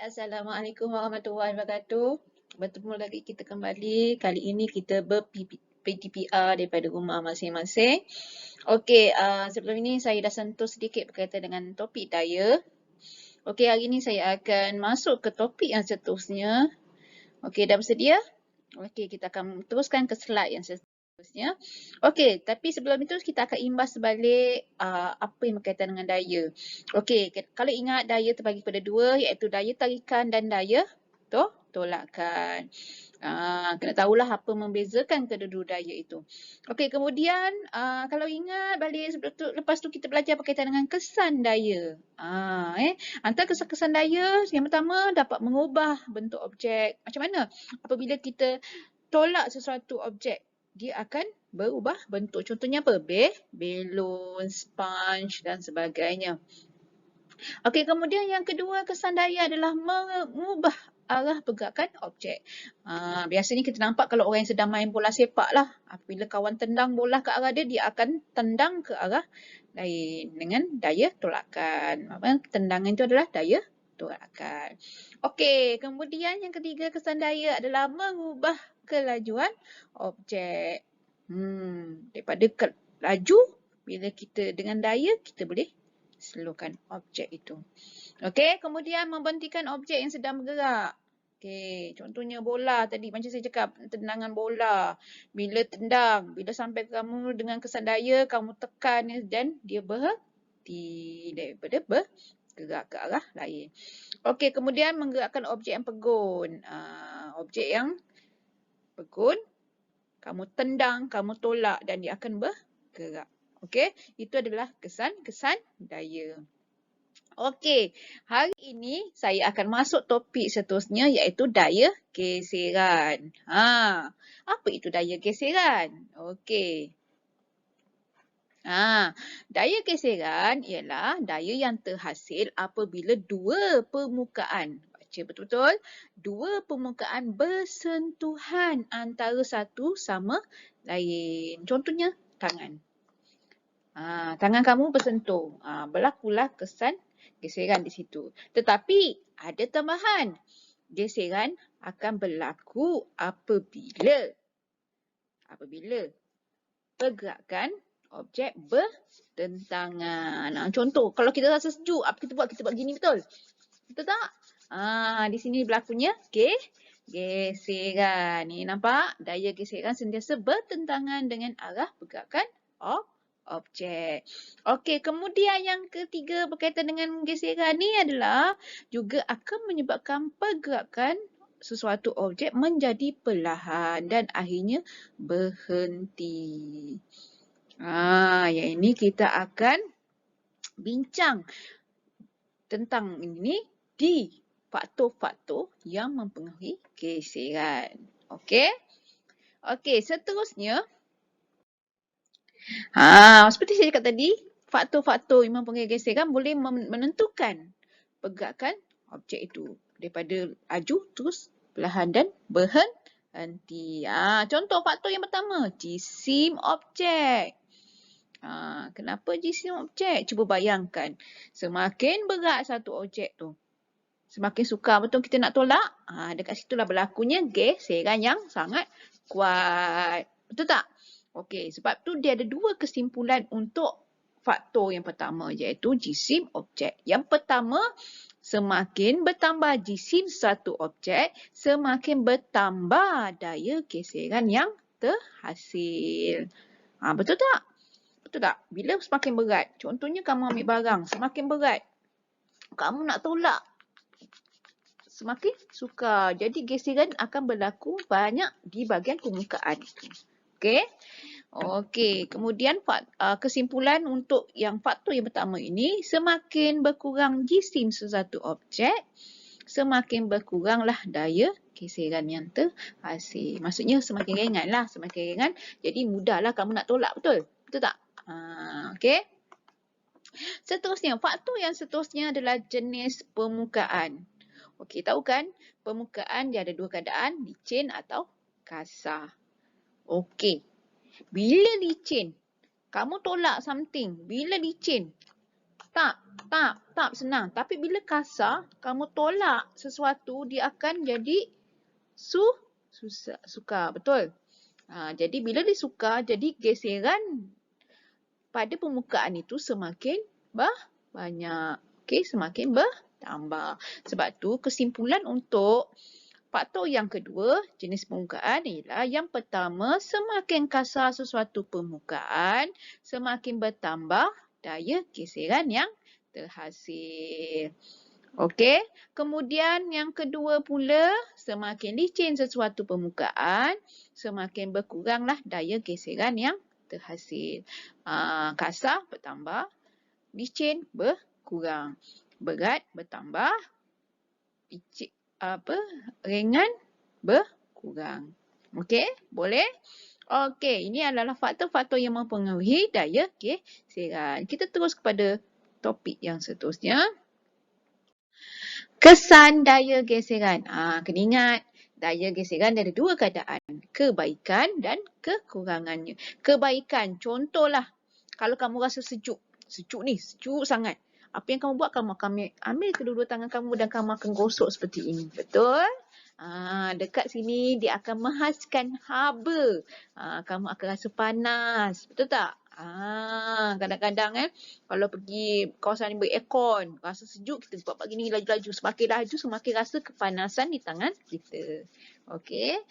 Assalamualaikum warahmatullahi wabarakatuh. Bertemu lagi kita kembali. Kali ini kita ber-PTPR daripada rumah masing-masing. Okey, sebelum ini saya dah sentuh sedikit berkaitan dengan topik daya. Okey, hari ini saya akan masuk ke topik yang seterusnya. Okey, dah bersedia? Okey, kita akan teruskan ke slide yang seterusnya. Okey, tapi sebelum itu kita akan imbas balik apa yang berkaitan dengan daya. Okey, kalau ingat daya terbagi pada dua, iaitu daya tarikan dan daya tolakan. Kena tahulah apa membezakan kedua-dua daya itu. Okey, kemudian kalau ingat balik lepas tu kita belajar berkaitan dengan kesan daya. Antara kesan-kesan daya, yang pertama dapat mengubah bentuk objek. Macam mana? Apabila kita tolak sesuatu objek, dia akan berubah bentuk. Contohnya apa? Balon, sponge dan sebagainya. Okey, kemudian yang kedua kesan daya adalah mengubah arah pergerakan objek. Biasanya kita nampak kalau orang yang sedang main bola sepak lah. Apabila kawan tendang bola ke arah dia, dia akan tendang ke arah lain dengan daya tolakan. Tendangan itu adalah daya tolakan. Okey, kemudian yang ketiga kesan daya adalah mengubah kelajuan objek. Daripada laju, bila kita dengan daya, kita boleh slowkan objek itu. Okey, kemudian membentikan objek yang sedang bergerak. Okey, contohnya bola tadi macam saya cakap, tendangan bola. Bila tendang, bila sampai kamu dengan kesan daya, kamu tekan dan dia berhenti daripada bergerak ke arah lain. Okey, kemudian menggerakkan objek yang pegun. Objek yang pegun, kamu tendang, kamu tolak dan dia akan bergerak. Okey, itu adalah kesan-kesan daya. Okey, hari ini saya akan masuk topik seterusnya iaitu daya geseran. Apa itu daya geseran? Okey. Daya geseran ialah daya yang terhasil apabila dua permukaan, baca betul-betul, dua permukaan bersentuhan antara satu sama lain. Contohnya tangan. Tangan kamu bersentuh. Berlakulah kesan geseran di situ. Tetapi ada tambahan. Geseran akan berlaku apabila pergerakan objek bertentangan. Contoh, kalau kita rasa sejuk, apa kita buat? Kita buat gini, betul? Betul tak? Di sini berlakunya geseran. Ni nampak? Daya geseran sentiasa bertentangan dengan arah pergerakan objek. Okey, kemudian yang ketiga berkaitan dengan geseran ni adalah juga akan menyebabkan pergerakan sesuatu objek menjadi perlahan dan akhirnya berhenti. Yang ini kita akan bincang tentang ini di faktor-faktor yang mempengaruhi geseran. Okey? Okey, seterusnya seperti saya cakap tadi, faktor-faktor yang mempengaruhi geseran boleh menentukan pergerakan objek itu daripada laju terus perlahan dan berhenti. Contoh faktor yang pertama, jisim objek. Kenapa jisim objek? Cuba bayangkan, semakin berat satu objek tu, semakin sukar betul kita nak tolak. Dekat situlah berlakunya geseran yang sangat kuat. Betul tak? Okey, sebab tu dia ada dua kesimpulan untuk faktor yang pertama iaitu jisim objek. Yang pertama, semakin bertambah jisim satu objek, semakin bertambah daya geseran yang terhasil. Betul tak? Betul tak? Bila semakin berat, contohnya kamu ambil barang, semakin berat, kamu nak tolak, semakin sukar. Jadi geseran akan berlaku banyak di bahagian permukaan itu. Okey? Okey, kemudian kesimpulan untuk yang faktor yang pertama ini, semakin berkurang jisim sesuatu objek, semakin berkuranglah daya geseran yang terhasil. Maksudnya semakin ringanlah, semakin ringan, jadi mudahlah kamu nak tolak, betul? Betul tak? Okey. Seterusnya, faktor yang seterusnya adalah jenis permukaan. Okey, tahu kan? Permukaan dia ada dua keadaan, licin atau kasar. Okey. Bila licin, kamu tolak something, bila licin, tak? Tak senang. Tapi bila kasar, kamu tolak sesuatu, dia akan jadi suka. Betul? Jadi bila dia suka, jadi geseran pada permukaan itu semakin banyak. Okey, semakin bertambah. Sebab tu kesimpulan untuk faktor yang kedua, jenis permukaan ialah yang pertama, semakin kasar sesuatu permukaan, semakin bertambah daya geseran yang terhasil. Okey, kemudian yang kedua pula, semakin licin sesuatu permukaan, semakin berkuranglah daya geseran yang terhasil. Kasar bertambah, licin berkurang, berat bertambah, ringan berkurang. Okey, boleh? Okey, ini adalah faktor-faktor yang mempengaruhi daya geseran. Kita terus kepada topik yang seterusnya. Kesan daya geseran. Kena ingat, daya geseran ada dua keadaan. Kebaikan dan kekurangannya. Kebaikan, contohlah, kalau kamu rasa sejuk. Sejuk sangat. Apa yang kamu buat, kamu akan ambil kedua-dua tangan kamu dan kamu akan gosok seperti ini. Betul? Dekat sini dia akan menghasilkan haba. Kamu akan rasa panas. Betul tak? Kadang-kadang kalau pergi kawasan yang beraircon, rasa sejuk, kita buat begini laju-laju. Semakin laju, semakin rasa kepanasan di tangan kita. Okey.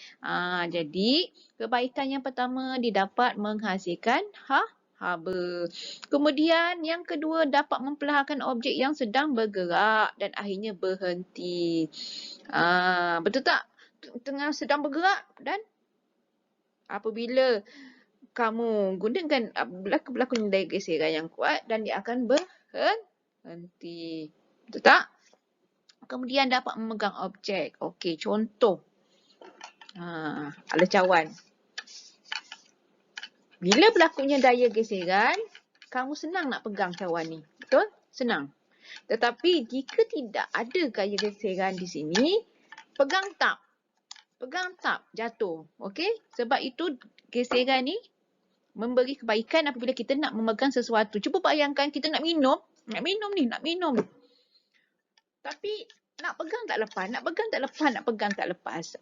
Jadi, kebaikan yang pertama didapat menghasilkan haba. Kemudian yang kedua dapat memperlahankan objek yang sedang bergerak dan akhirnya berhenti. Betul tak? Tengah sedang bergerak dan apabila kamu gunakan berlaku daya geseran yang kuat dan dia akan berhenti. Betul tak? Kemudian dapat memegang objek. Okey, contoh. Ala cawan. Bila berlakunya daya geseran, kamu senang nak pegang cawan ni. Betul? Senang. Tetapi jika tidak ada daya geseran di sini, pegang tak, jatuh. Okey? Sebab itu geseran ni memberi kebaikan apabila kita nak memegang sesuatu. Cuba bayangkan kita nak minum ni. Tapi nak pegang tak lepas.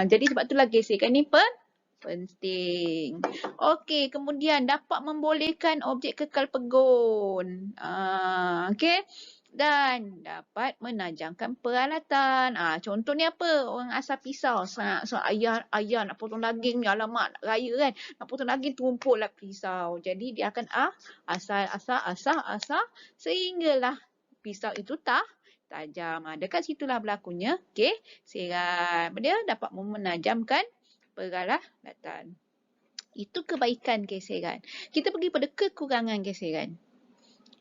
Jadi sebab itulah geseran ni penting. Okey, kemudian dapat membolehkan objek kekal pegun. Okey. Dan dapat menajamkan peralatan. Contohnya apa? Orang asal pisau. So, ayah nak potong daging ni. Alamak, nak raya kan. Nak potong daging, tumpuklah pisau. Jadi dia akan asal. Sehinggalah pisau itu tajam. Dekat situlah berlakunya geseran. Dia dapat menajamkan peralatan. Itu kebaikan geseran. Kita pergi pada kekurangan geseran.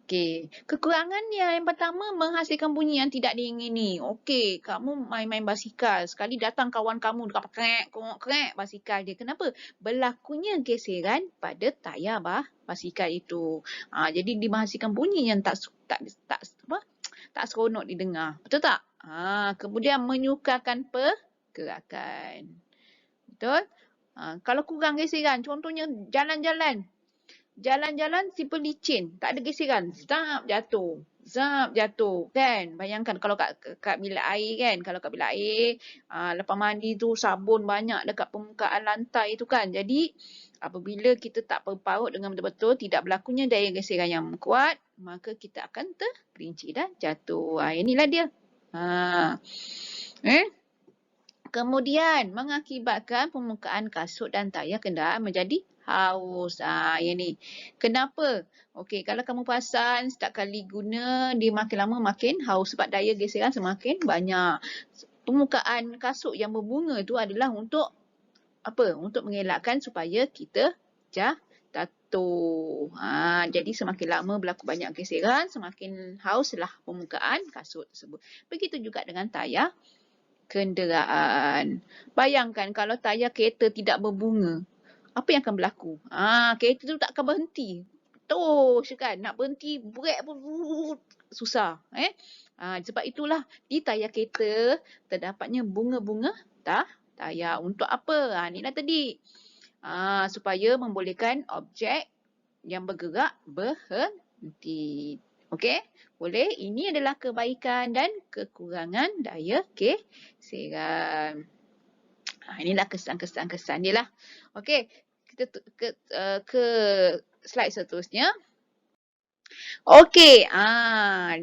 Okey, kekurangan yang pertama menghasilkan bunyi yang tidak diingini. Okey, kamu main-main basikal. Sekali datang kawan kamu dekat krek basikal dia. Kenapa? Berlakunya geseran pada tayar basikal itu. Jadi dia menghasilkan bunyi yang tak seronok didengar. Betul tak? Kemudian menyukarkan pergerakan. Betul? Kalau kurang geseran, contohnya jalan-jalan simple licin, tak ada geseran, zap jatuh kan. Bayangkan kalau kat bilik air kan, kalau kat bilik air lepas mandi tu sabun banyak dekat permukaan lantai tu kan. Jadi apabila kita tak berparut dengan betul-betul, tidak berlakunya daya geseran yang kuat, maka kita akan tergelincir dan jatuh. Inilah dia. Kemudian mengakibatkan permukaan kasut dan tayar kenderaan menjadi haus. Yang ni. Kenapa? Okey, kalau kamu perasan setiap kali guna, dia makin lama makin haus sebab daya geseran semakin banyak. Permukaan kasut yang berbunga tu adalah untuk apa? Untuk mengelakkan supaya kita jatuh. Jadi semakin lama berlaku banyak geseran, semakin hauslah permukaan kasut tersebut. Begitu juga dengan tayar kenderaan. Bayangkan kalau tayar kereta tidak berbunga, apa yang akan berlaku? Kereta tu tak akan berhenti. Terus kan, nak berhenti, brake pun susah. Sebab itulah di tayar kereta terdapatnya bunga-bunga tayar. Untuk apa? Inilah tadi. Supaya membolehkan objek yang bergerak berhenti. Okey? Boleh? Ini adalah kebaikan dan kekurangan daya geseran. Inilah kesan dia lah. Okey, kita ke slide seterusnya. Okey,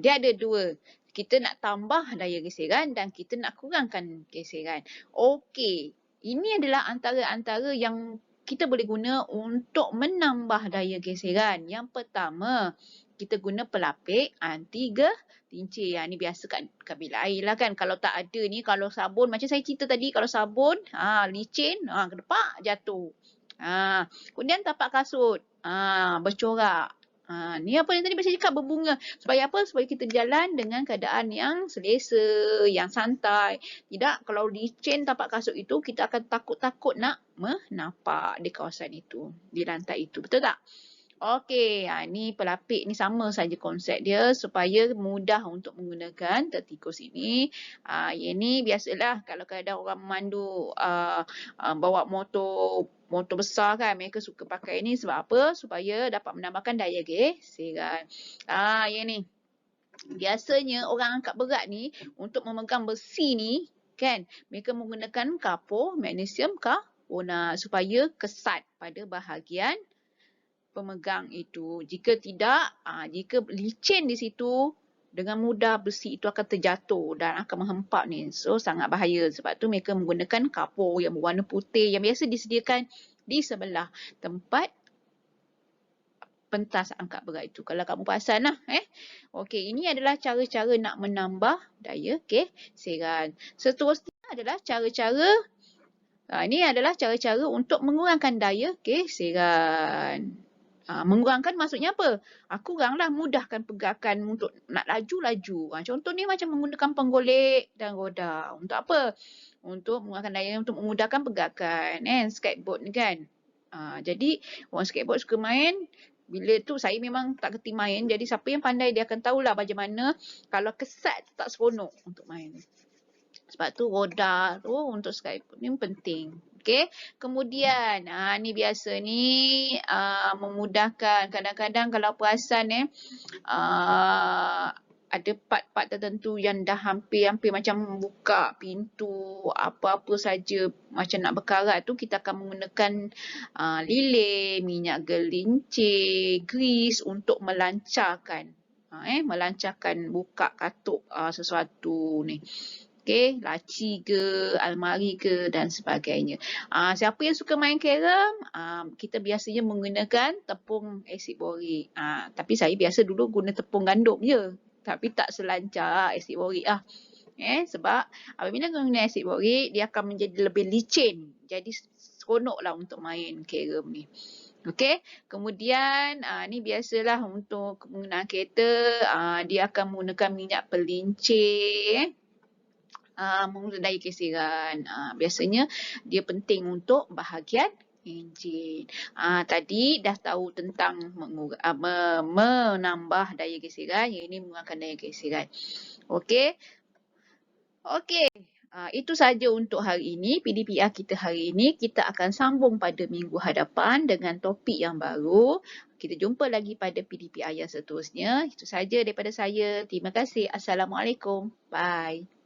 dia ada dua. Kita nak tambah daya geseran dan kita nak kurangkan geseran. Okey, ini adalah antara yang kita boleh guna untuk menambah daya geseran. Yang pertama, kita guna pelapik anti gelincir. Ni biasa kat bilik air lah kan. Kalau tak ada ni, kalau sabun, macam saya cerita tadi, kalau sabun, licin, kedepak, jatuh. Kemudian tapak kasut, bercorak. Ni apa yang tadi saya cakap, berbunga. Supaya apa? Supaya kita jalan dengan keadaan yang selesa, yang santai. Tidak, kalau licin tapak kasut itu, kita akan takut-takut nak menapak di kawasan itu, di lantai itu. Betul tak? Okey, ni pelapik ni sama saja konsep dia supaya mudah untuk menggunakan tertikus ini. Ini biasalah kalau kadang orang memandu bawa motor besar kan, mereka suka pakai ni sebab apa? Supaya dapat menambahkan daya geseran. Ini. Biasanya orang angkat berat ni untuk memegang besi ni kan, mereka menggunakan kapur magnesium karbonat supaya kesat pada bahagian pemegang itu. Jika tidak, jika licin di situ, dengan mudah besi itu akan terjatuh dan akan menghempak ni. So, sangat bahaya. Sebab tu mereka menggunakan kapur yang berwarna putih yang biasa disediakan di sebelah tempat pentas angkat berat itu. Kalau kamu perasan lah. Okey, ini adalah cara-cara nak menambah daya geseran. Seterusnya adalah cara-cara, ini adalah cara-cara untuk mengurangkan daya geseran. Mengurangkan maksudnya apa? Kuranglah, mudahkan pergerakan untuk nak laju-laju. Contoh ni macam menggunakan penggolek dan roda. Untuk apa? Untuk mengurangkan daya, untuk memudahkan pergerakan. Skateboard ni kan. Jadi orang skateboard suka main. Bila tu saya memang tak kerti main. Jadi siapa yang pandai dia akan tahulah bagaimana kalau kesat tak seronok untuk main. Sebab tu roda tu untuk skateboard ni penting. Okey, kemudian ni biasa ni memudahkan. Kadang-kadang kalau perasan ada part-part tertentu yang dah hampir macam buka pintu apa-apa saja macam nak berkarat tu, kita akan menggunakan lilin, minyak gelincir, grease untuk melancarkan buka katuk sesuatu ni. Okey, laci ke, almari ke dan sebagainya. Siapa yang suka main carom, kita biasanya menggunakan tepung asid borik. Tapi saya biasa dulu guna tepung gandum je. Tapi tak selancar asid borik lah. Sebab apabila guna asid borik, dia akan menjadi lebih licin. Jadi seronoklah untuk main carom ni. Okey, kemudian ni biasalah untuk penggunaan kereta, dia akan menggunakan minyak pelincir. Menggunakan daya geseran. Biasanya dia penting untuk bahagian enjin. Tadi dah tahu tentang menambah daya geseran, yang ini mengurangkan daya geseran. Okey. Okey. Itu saja untuk hari ini, PDPR kita hari ini. Kita akan sambung pada minggu hadapan dengan topik yang baru. Kita jumpa lagi pada PDPR yang seterusnya. Itu saja daripada saya. Terima kasih. Assalamualaikum. Bye.